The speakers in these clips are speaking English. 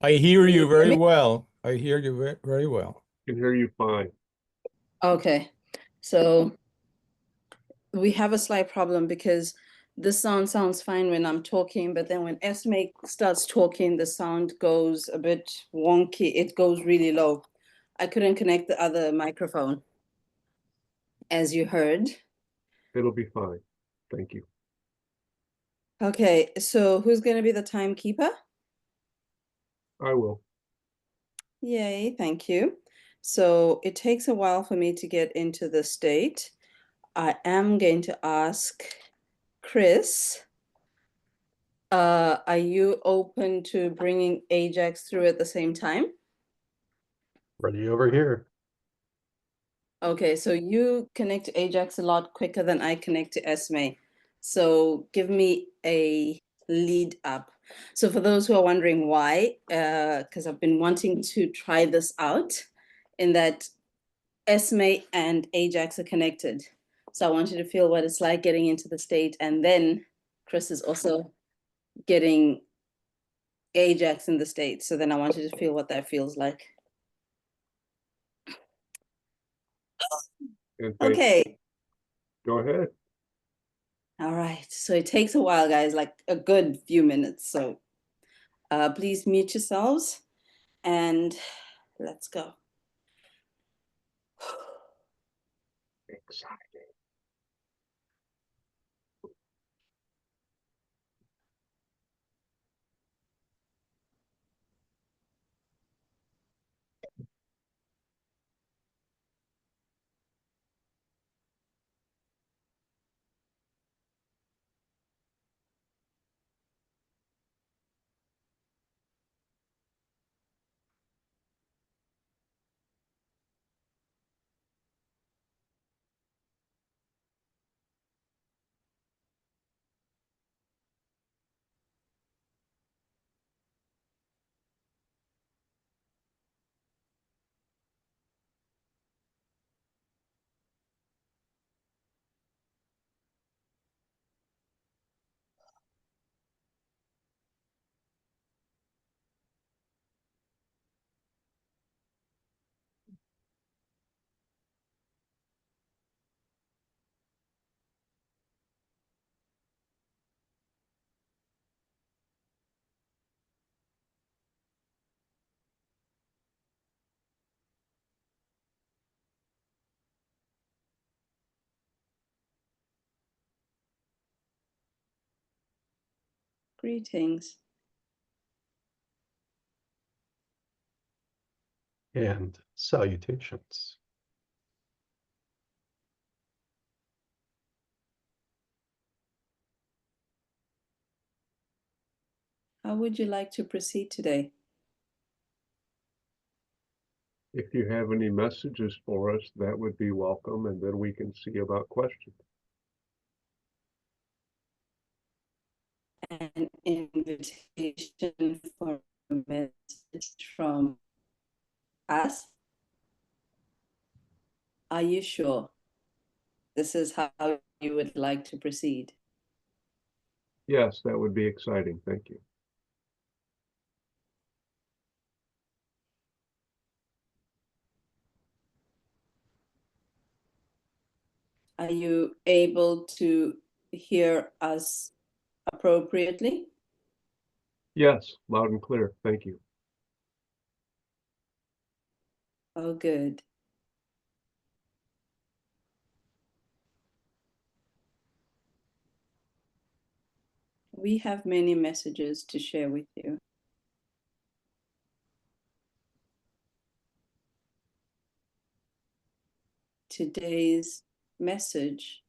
I hear Can you you hear very me? well. I hear you very well. Can hear you fine. Okay. So we have a slight problem because the sound sounds fine when I'm talking, but then when Esme starts talking, the sound goes a bit wonky. It goes really low. I couldn't connect the other microphone, as you heard. It'll be fine. Thank you. Okay, so who's going to be the timekeeper? I will. Yay, thank you. So it takes a while for me to get into the state. I am going to ask Chris, are you open to bringing Ajax through at the same time? Ready over here. Okay, so you connect to Ajax a lot quicker than I connect to Esme. So give me a lead up. So for those who are wondering why, because I've been wanting to try this out, in that Esme and Ajax are connected. So I want you to feel what it's like getting into the state, and then Chris is also getting Ajax in the state. So then I want you to feel what that feels like. Okay. Go ahead. All right. So it takes a while, guys, like a good few minutes. So please mute yourselves and let's go. Exciting. Greetings. And salutations. How would you like to proceed today? If you have any messages for us, that would be welcome, and then we can see about questions. An invitation for a message from us? Are you sure this is how you would like to proceed? Yes, that would be exciting. Thank you. Are you able to hear us appropriately? Yes, loud and clear. Thank you. Oh, good. We have many messages to share with you. Today's message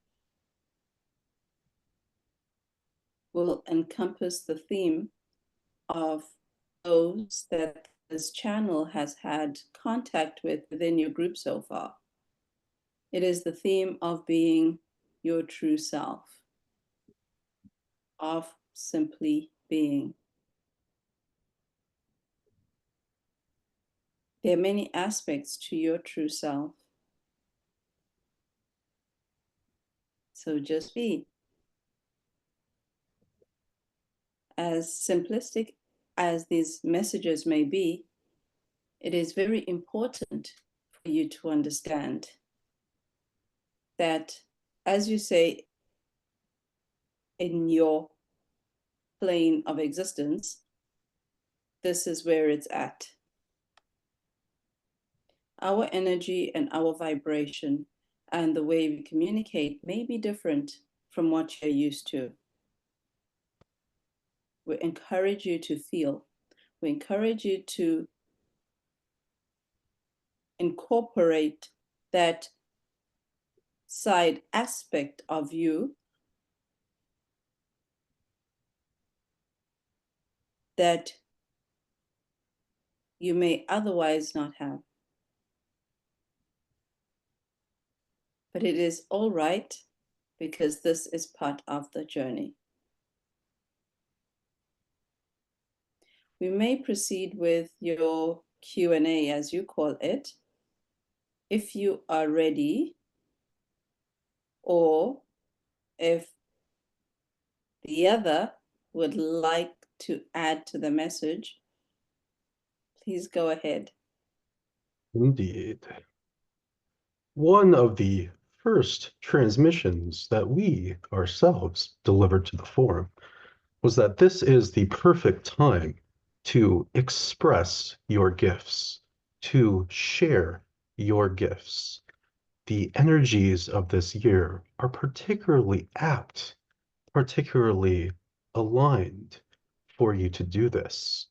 will encompass the theme of those that this channel has had contact with within your group so far. It is the theme of being your true self, of simply being. There are many aspects to your true self. So just be. As simplistic as these messages may be, it is very important for you to understand that, as you say, in your plane of existence, this is where it's at. Our energy and our vibration and the way we communicate may be different from what you're used to. We encourage you to feel. We encourage you to incorporate that side aspect of you that you may otherwise not have. But it is all right, because this is part of the journey. We may proceed with your Q&A, as you call it, if you are ready, or if the other would like to add to the message, please go ahead. Indeed. One of the first transmissions that we ourselves delivered to the forum was that this is the perfect time to express your gifts, to share your gifts. The energies of this year are particularly apt, particularly aligned for you to do this.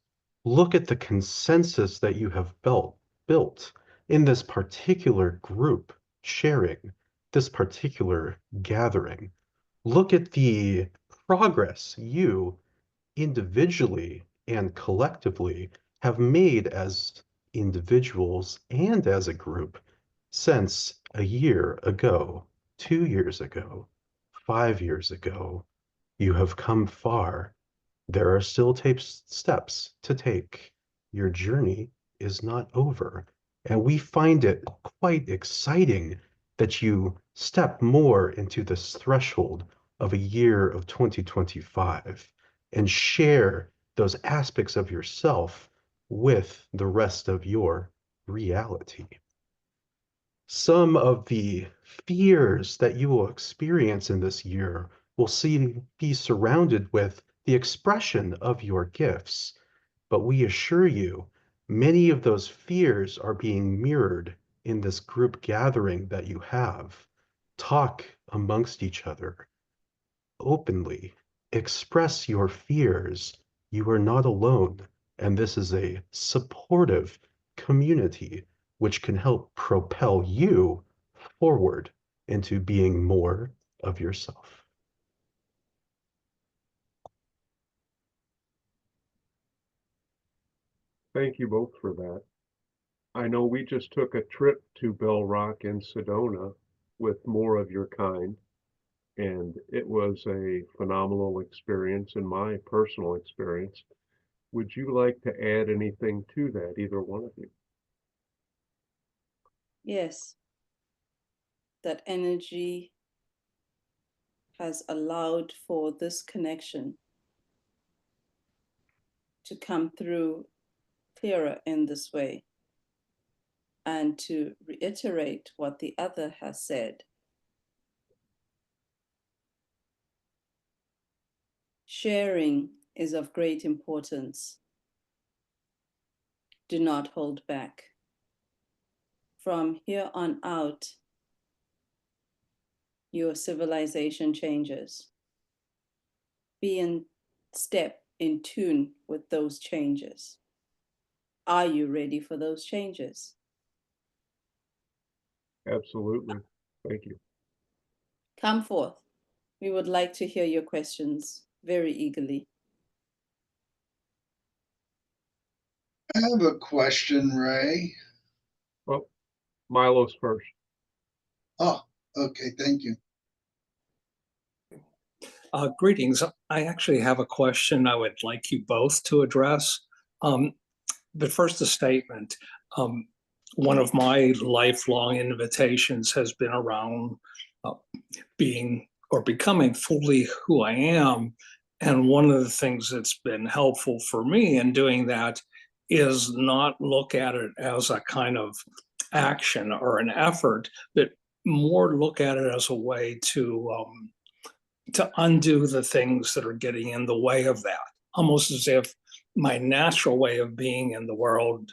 Look at the consensus that you have built in this particular group sharing, this particular gathering. Look at the progress you individually and collectively have made as individuals and as a group since a year ago, 2 years ago, 5 years ago. You have come far. There are still steps to take. Your journey is not over. And we find it quite exciting that you step more into this threshold of a year of 2025 and share those aspects of yourself with the rest of your reality. Some of the fears that you will experience in this year will be surrounded with the expression of your gifts. But we assure you, many of those fears are being mirrored in this group gathering that you have. Talk amongst each other openly. Express your fears. You are not alone. And this is a supportive community which can help propel you forward into being more of yourself. Thank you both for that. I know we just took a trip to Bell Rock and Sedona with more of your kind, and it was a phenomenal experience in my personal experience. Would you like to add anything to that, either one of you? Yes, that energy has allowed for this connection to come through clearer in this way, and to reiterate what the other has said. Sharing is of great importance. Do not hold back. From here on out, your civilization changes. Be in step, in tune with those changes. Are you ready for those changes? Absolutely. Thank you. Come forth. We would like to hear your questions very eagerly. I have a question, Ray. Oh, Milo's first. Oh, okay, thank you. Greetings. I actually have a question I would like you both to address. But first, a statement. One of my lifelong invitations has been around being or becoming fully who I am. And one of the things that's been helpful for me in doing that is not look at it as a kind of action or an effort, but more look at it as a way to undo the things that are getting in the way of that. Almost as if my natural way of being in the world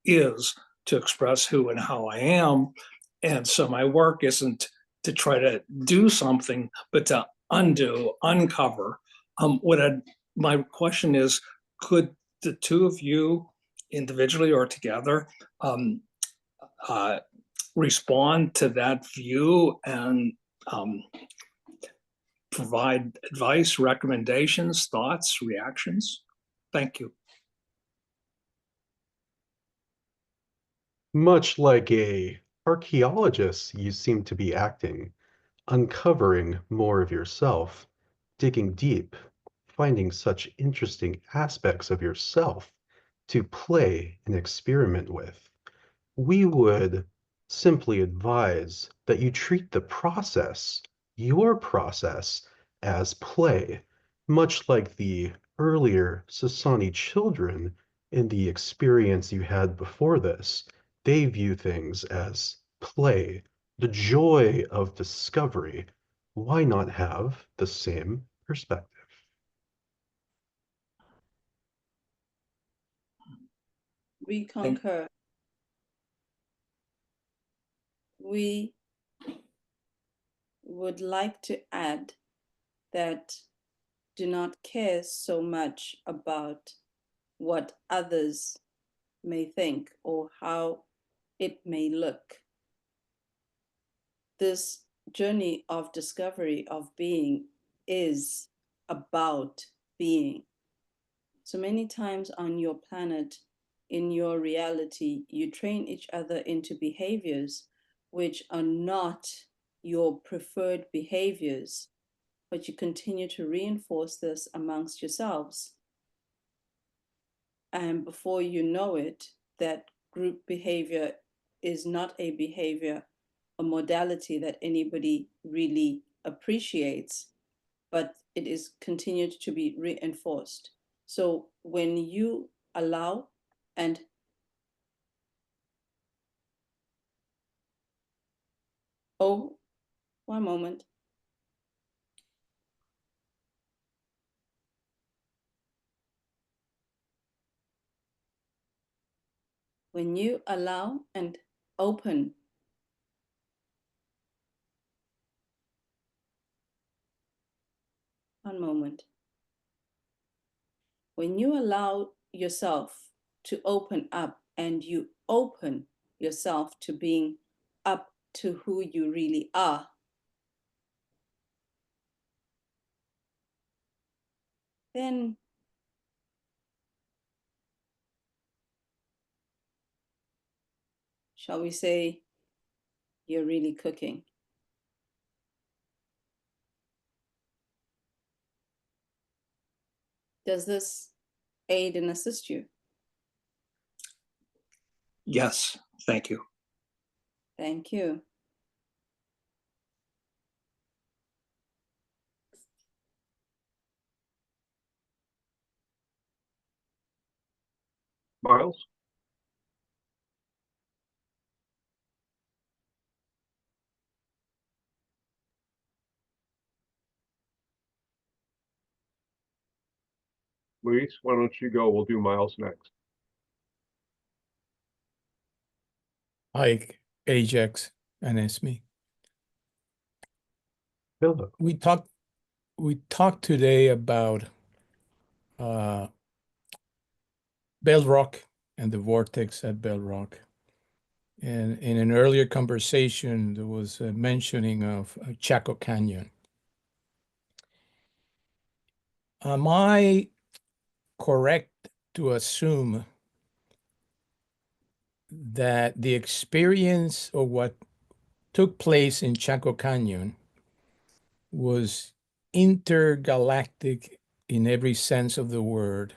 is to express who and how I am. And so my work isn't to try to do something, but to undo, uncover. My question is, could the two of you, individually or together, respond to that view and provide advice, recommendations, thoughts, reactions? Thank you. Much like a archaeologist, you seem to be acting, uncovering more of yourself, digging deep, finding such interesting aspects of yourself to play and experiment with. We would simply advise that you treat the process, your process, as play, much like the earlier Sassani children in the experience you had before this. They view things as play, the joy of discovery. Why not have the same perspective? We concur. We would like to add that do not care so much about what others may think or how it may look. This journey of discovery of being is about being. So many times on your planet, in your reality, you train each other into behaviors which are not your preferred behaviors, but you continue to reinforce this amongst yourselves. And before you know it, that group behavior is not a behavior, a modality that anybody really appreciates, but it is continued to be reinforced. So when you allow and oh, one moment. When you allow and open, one moment. When you allow yourself to open up and you open yourself to being up to who you really are, then shall we say you're really cooking. Does this aid and assist you? Yes, thank you. Thank you. Miles? Luis, why don't you go? We'll do Miles next. Hi, Ajax and Esmee. Hello. We talked today about Bell Rock and the vortex at Bell Rock. And in an earlier conversation, there was a mentioning of Chaco Canyon. Am I correct to assume that the experience of what took place in Chaco Canyon was intergalactic in every sense of the word,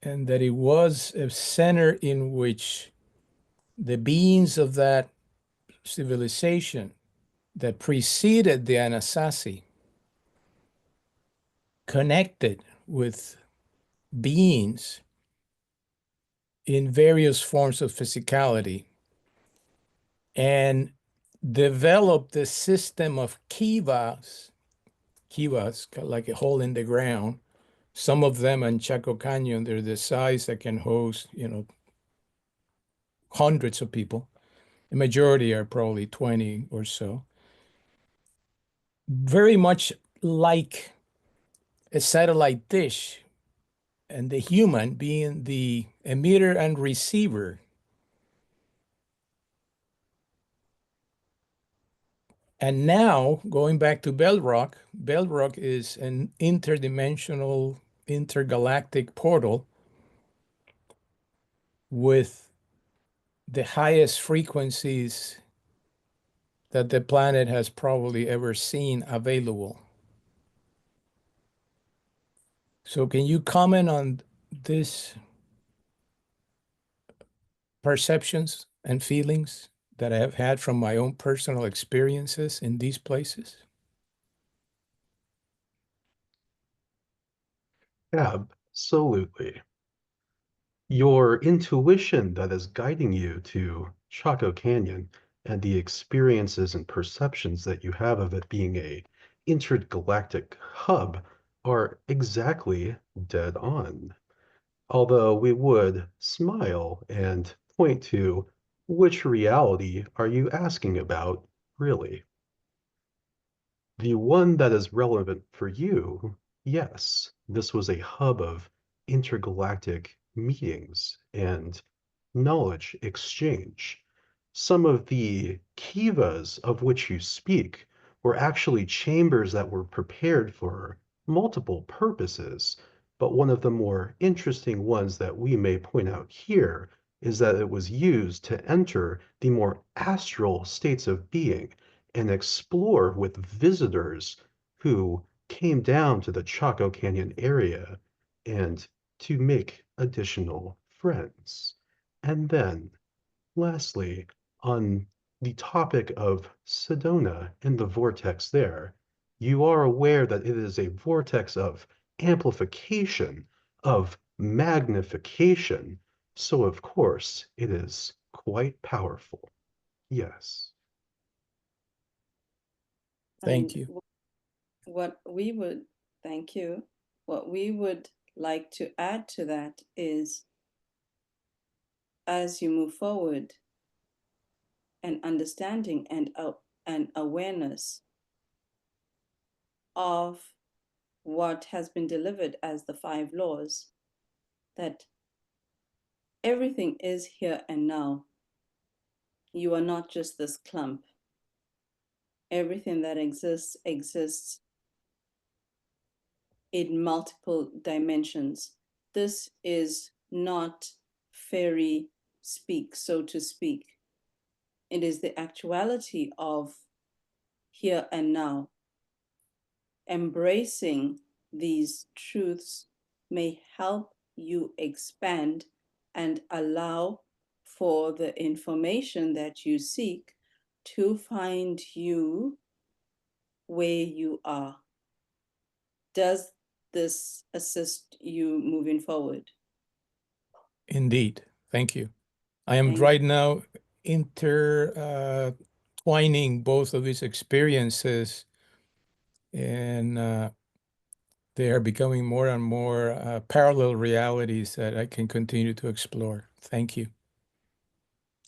and that it was a center in which the beings of that civilization that preceded the Anasazi connected with beings in various forms of physicality and developed a system of kivas, like a hole in the ground. Some of them in Chaco Canyon, they're the size that can host, hundreds of people. The majority are probably 20 or so. Very much like a satellite dish, and the human being the emitter and receiver. And now, going back to Bell Rock is an interdimensional, intergalactic portal with the highest frequencies that the planet has probably ever seen available. So can you comment on these perceptions and feelings that I have had from my own personal experiences in these places? Absolutely. Your intuition that is guiding you to Chaco Canyon and the experiences and perceptions that you have of it being a intergalactic hub are exactly dead on. Although we would smile and point to which reality are you asking about, really? The one that is relevant for you, yes, this was a hub of intergalactic meetings and knowledge exchange. Some of the kivas of which you speak were actually chambers that were prepared for multiple purposes, but one of the more interesting ones that we may point out here is that it was used to enter the more astral states of being and explore with visitors who came down to the Chaco Canyon area and to make additional friends. And then, lastly, on the topic of Sedona and the vortex there, you are aware that it is a vortex of amplification, of magnification. So, of course, it is quite powerful. Yes. Thank And you. what we would, thank you, what we would like to add to that is as you move forward, an understanding and an awareness of what has been delivered as the 5 laws, that everything is here and now. You are not just this clump. Everything that exists in multiple dimensions. This is not fairy speak, so to speak. It is the actuality of here and now. Embracing these truths may help you expand and allow for the information that you seek to find you where you are. Does this assist you moving forward? Indeed. Thank you. I am Thank right now intertwining both of these experiences, and they are becoming more and more parallel realities that I can continue to explore. Thank you.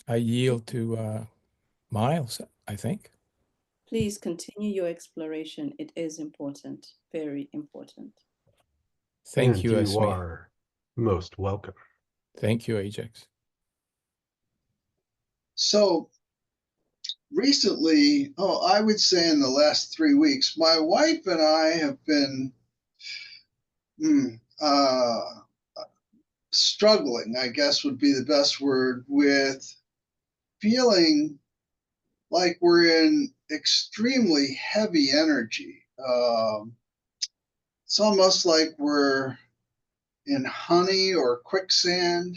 I yield to Miles, I think. Please continue your exploration. It is important, very important. Thank And you, you Esmee. are most welcome. Thank you, Ajax. So recently, I would say in the last 3 weeks, my wife and I have been struggling, I guess would be the best word, with feeling like we're in extremely heavy energy. It's almost like we're in honey or quicksand.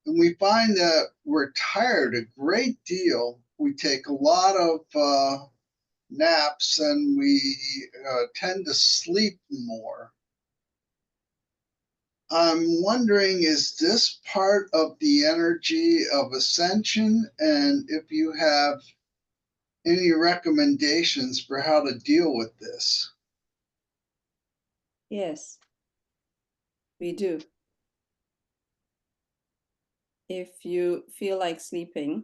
And we find that we're tired a great deal. We take a lot of naps and we tend to sleep more. I'm wondering, is this part of the energy of ascension? And if you have any recommendations for how to deal with this? Yes, we do. If you feel like sleeping,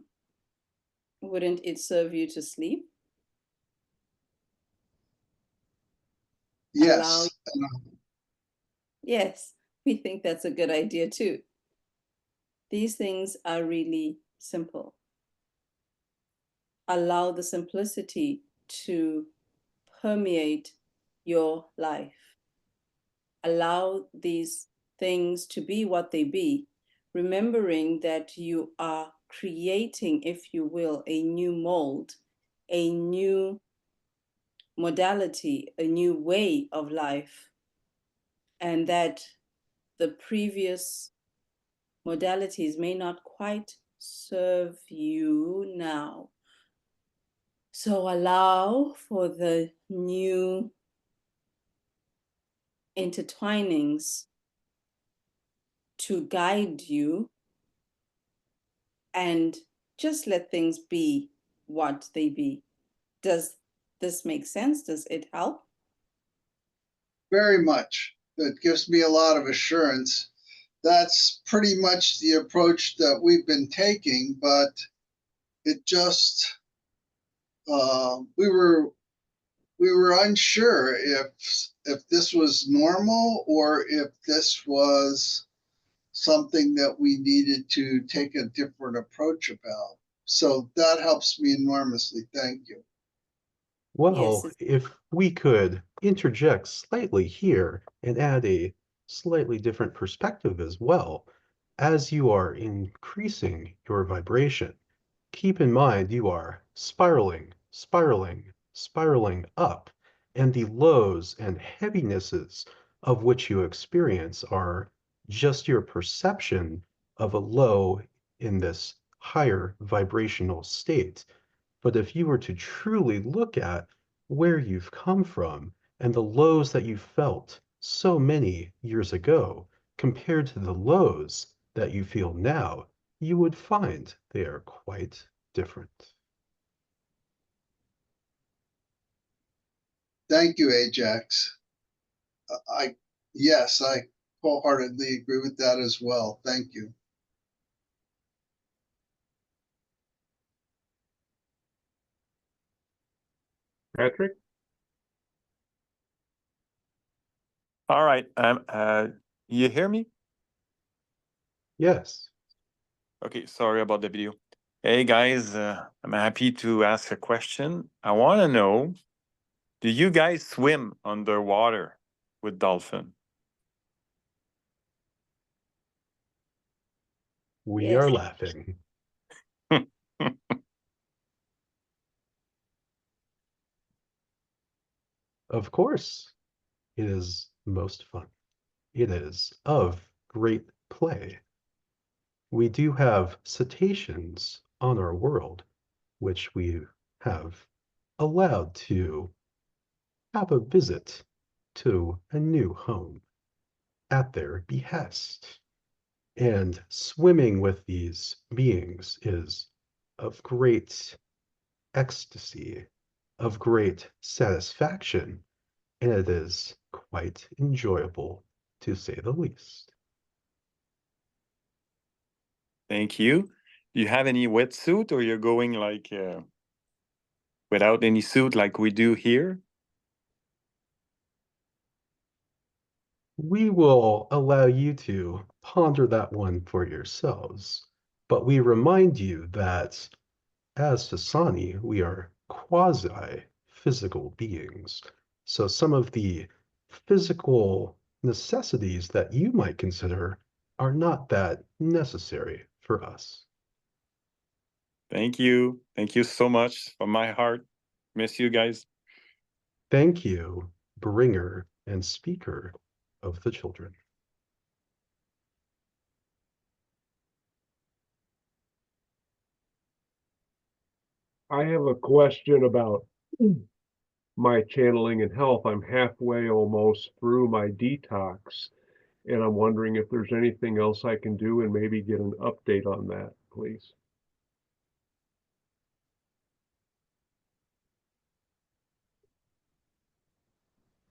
wouldn't it serve you to sleep? Yes. Yes, we think that's a good idea too. These things are really simple. Allow the simplicity to permeate your life. Allow these things to be what they be, remembering that you are creating, if you will, a new mold, a new modality, a new way of life, and that the previous modalities may not quite serve you now. So allow for the new intertwinings to guide you, and just let things be what they be. Does this make sense? Does it help? Very much. That gives me a lot of assurance. That's pretty much the approach that we've been taking, but it just we were unsure if this was normal or if this was something that we needed to take a different approach about. So that helps me enormously. Thank you. Well, Yes, if we could interject slightly here and add a slightly different perspective as well, as you are increasing your vibration, keep in mind you are spiraling, spiraling, spiraling up, and the lows and heavinesses of which you experience are just your perception of a low in this higher vibrational state. But if you were to truly look at where you've come from and the lows that you felt so many years ago compared to the lows that you feel now, you would find they are quite different. Thank you, Ajax. I yes, I wholeheartedly agree with that as well. Thank you. Patrick? All right. You hear me? Yes. Okay, sorry about the video. Hey guys, I'm happy to ask a question. I want to know, do you guys swim underwater with dolphin? We yes. are laughing. Of course, it is most fun. It is of great play. We do have cetaceans on our world, which we have allowed to have a visit to a new home at their behest. And swimming with these beings is of great ecstasy, of great satisfaction, and it is quite enjoyable, to say the least. Thank you. Do you have any wetsuit, or you're going like without any suit like we do here? We will allow you to ponder that one for yourselves, but we remind you that as Sassani, we are quasi-physical beings. So some of the physical necessities that you might consider are not that necessary for us. Thank you. Thank you so much from my heart. Miss you guys. Thank you, bringer and speaker of the children. I have a question about my channeling and health. I'm halfway almost through my detox, and I'm wondering if there's anything else I can do and maybe get an update on that, please.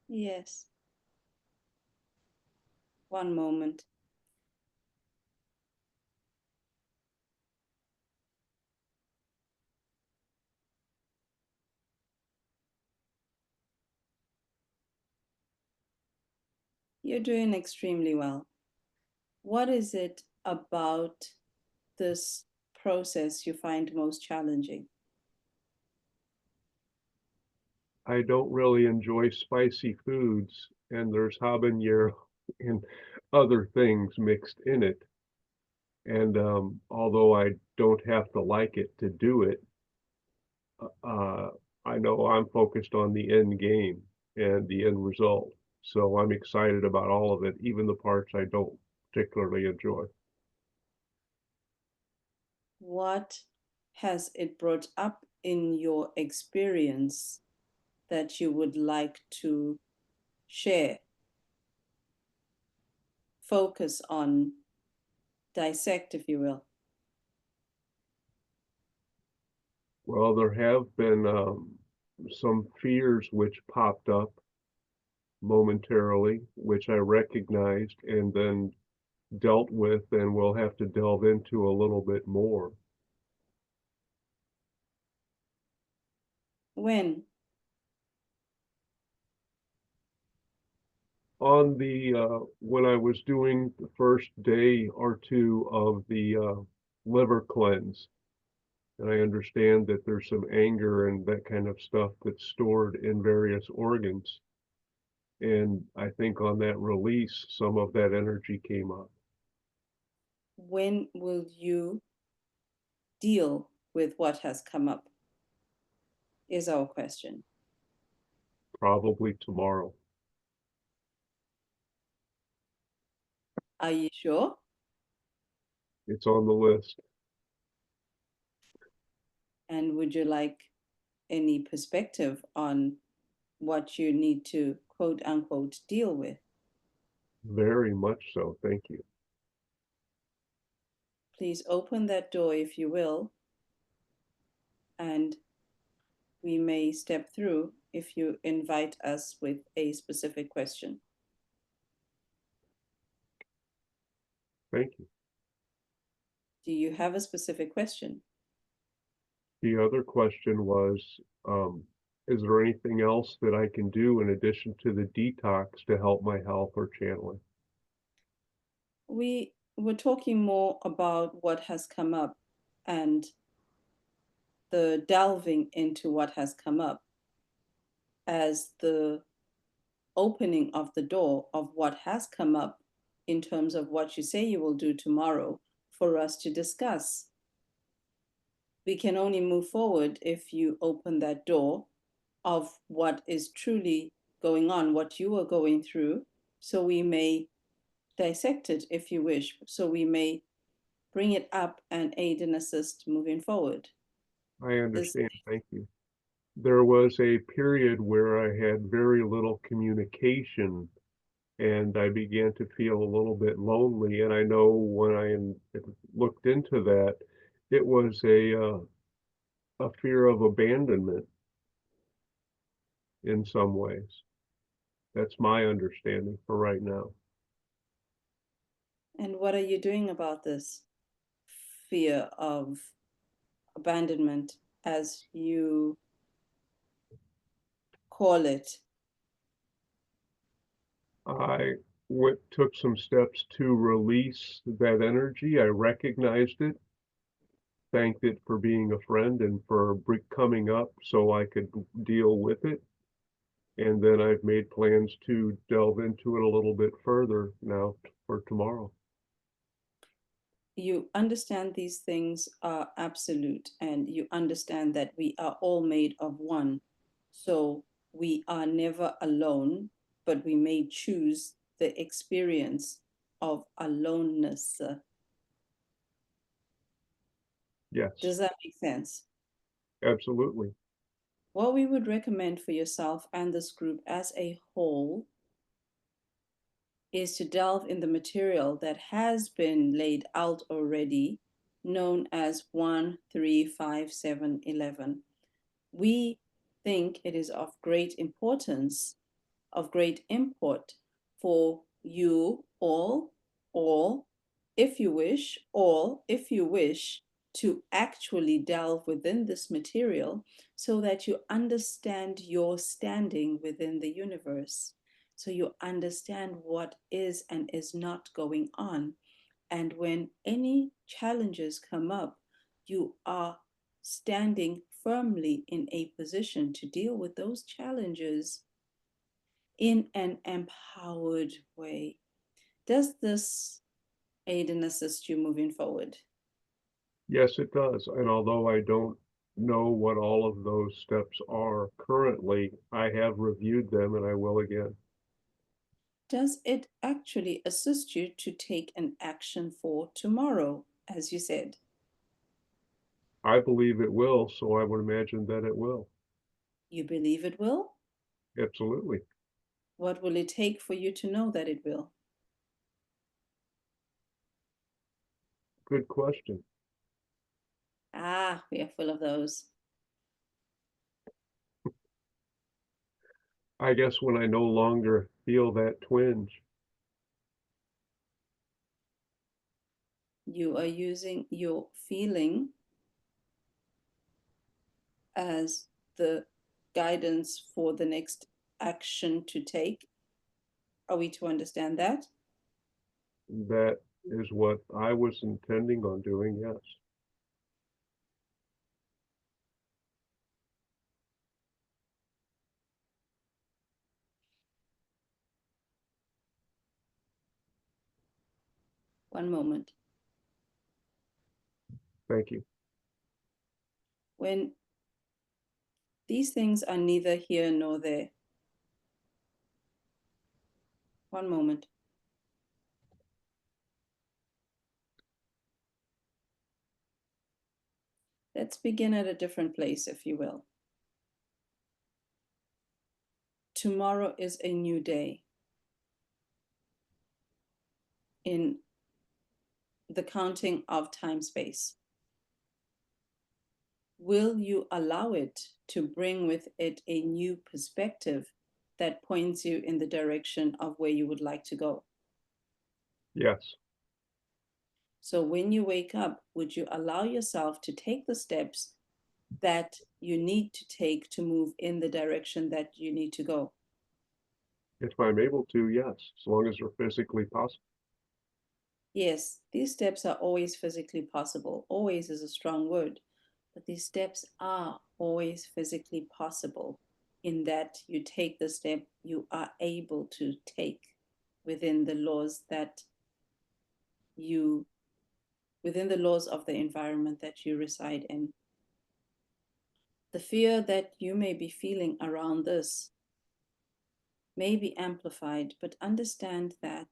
Yes. One moment. You're doing extremely well. What is it about this process you find most challenging? I don't really enjoy spicy foods, and there's habanero and other things mixed in it. And although I don't have to like it to do it, uh, I know I'm focused on the end game and the end result. So I'm excited about all of it, even the parts I don't particularly enjoy. What has it brought up in your experience that you would like to share, focus on, dissect, if you will? Well, there have been some fears which popped up momentarily, which I recognized and then dealt with, and we'll have to delve into a little bit more. When? On the when I was doing the first day or two of the liver cleanse, and I understand that there's some anger and that kind of stuff that's stored in various organs. And I think on that release, some of that energy came up. When will you deal with what has come up? Is our question. Probably tomorrow. Are you sure? It's on the list. And would you like any perspective on what you need to quote unquote deal with? Very much so. Thank you. Please open that door, if you will, and we may step through if you invite us with a specific question. Thank you. Do you have a specific question? The other question was, is there anything else that I can do in addition to the detox to help my health or channeling? We were talking more about what has come up and the delving into what has come up as the opening of the door of what has come up in terms of what you say you will do tomorrow for us to discuss. We can only move forward if you open that door of what is truly going on, what you are going through, so we may dissect it if you wish, so we may bring it up and aid and assist moving forward. I understand. Thank you. There was a period where I had very little communication, and I began to feel a little bit lonely. And I know when I looked into that, it was a fear of abandonment in some ways. That's my understanding for right now. And what are you doing about this fear of abandonment, as you call it? I took some steps to release that energy. I recognized it, thanked it for being a friend and for coming up so I could deal with it. And then I've made plans to delve into it a little bit further now for tomorrow. You understand these things are absolute, and you understand that we are all made of one. So we are never alone, but we may choose the experience of aloneness. Yes, Does that make sense? absolutely. What we would recommend for yourself and this group as a whole is to delve in the material that has been laid out already, known as 1, 3, 5, 7, 11. We think it is of great importance, of great import for you all, if you wish, to actually delve within this material so that you understand your standing within the universe. So you understand what is and is not going on. And when any challenges come up, you are standing firmly in a position to deal with those challenges in an empowered way. Does this aid and assist you moving forward? Yes, it does. And although I don't know what all of those steps are currently, I have reviewed them and I will again. Does it actually assist you to take an action for tomorrow, as you said? I believe it will, so I would imagine that it will. You believe it will? Absolutely. What will it take for you to know that it will? Good question. Ah, we are full of those. I guess when I no longer feel that twinge. You are using your feeling as the guidance for the next action to take. Are we to understand that? That is what I was intending on doing, yes. One moment. Thank you. When these things are neither here nor there. One moment. Let's begin at a different place, if you will. Tomorrow is a new day. In the counting of time-space. Will you allow it to bring with it a new perspective that points you in the direction of where you would like to go? Yes. So when you wake up, would you allow yourself to take the steps that you need to take to move in the direction that you need to go? If I'm able to, yes, as long as they're physically possible. Yes, these steps are always physically possible. Always is a strong word, but these steps are always physically possible in that you take the step you are able to take within the laws that you, within the laws of the environment that you reside in. The fear that you may be feeling around this may be amplified, but understand that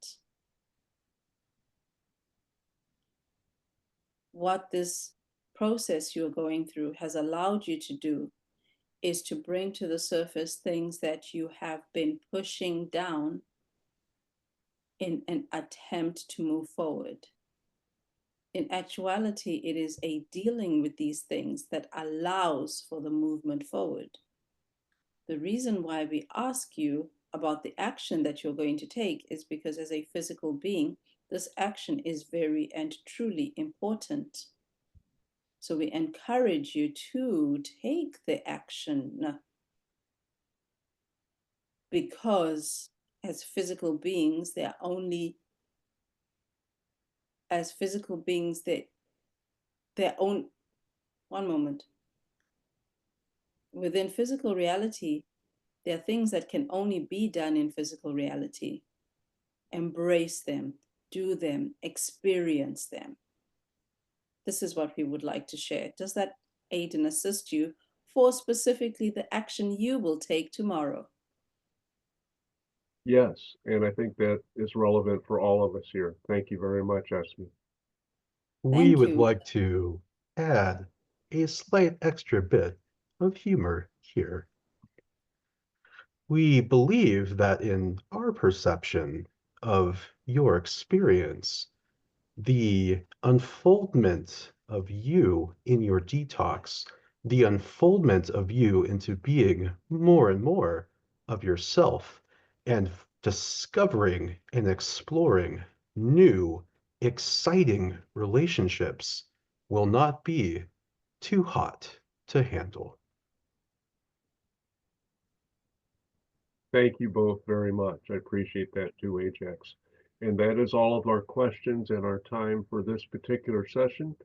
what this process you're going through has allowed you to do is to bring to the surface things that you have been pushing down in an attempt to move forward. In actuality, it is a dealing with these things that allows for the movement forward. The reason why we ask you about the action that you're going to take is because as a physical being, this action is very and truly important. So we encourage you to take the action because as physical beings, they're only as physical beings, their own, one moment. Within physical reality, there are things that can only be done in physical reality. Embrace them, do them, experience them. This is what we would like to share. Does that aid and assist you for specifically the action you will take tomorrow? Yes, and I think that is relevant for all of us here. Thank you very much, Esmee. We Thank would you. like to add a slight extra bit of humor here. We believe that in our perception of your experience, the unfoldment of you in your detox, the unfoldment of you into being more and more of yourself and discovering and exploring new, exciting relationships will not be too hot to handle. Thank you both very much. I appreciate that too, Ajax. And that is all of our questions and our time for this particular session.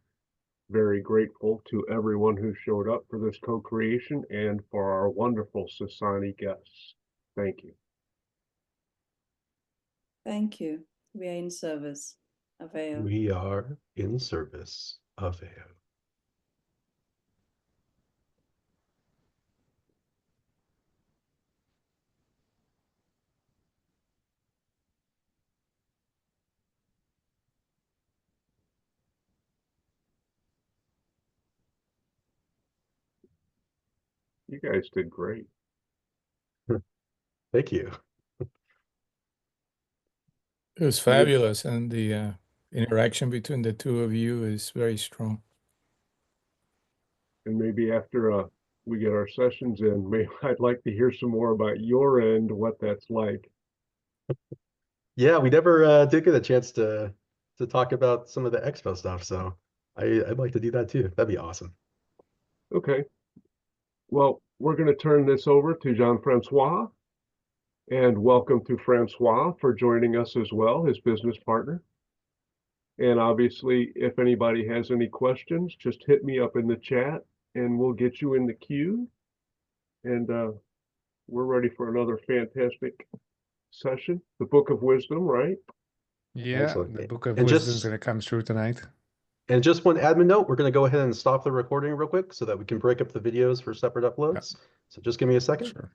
Very grateful to everyone who showed up for this co-creation and for our wonderful Sassani guests. Thank you. Thank you. We are in service. Aveo. We are in service of AO. You guys did great. Thank you. It was fabulous, and the interaction between the two of you is very strong. And maybe after we get our sessions in, maybe I'd like to hear some more about your end, what that's like. Yeah, we never did get a chance to talk about some of the expo stuff, so I'd like to do that too. That'd be awesome. Okay. Well, we're going to turn this over to Jean-Francois, and welcome to Francois for joining us as well, his business partner. And obviously, if anybody has any questions, just hit me up in the chat and we'll get you in the queue. And we're ready for another fantastic session. The Book of Wisdom, right? Yeah, Excellent. the Book of And Wisdom is just- going to come through tonight. And just one admin note, we're going to go ahead and stop the recording real quick so that we can break up the videos for separate uploads. So just give me a second. Sure.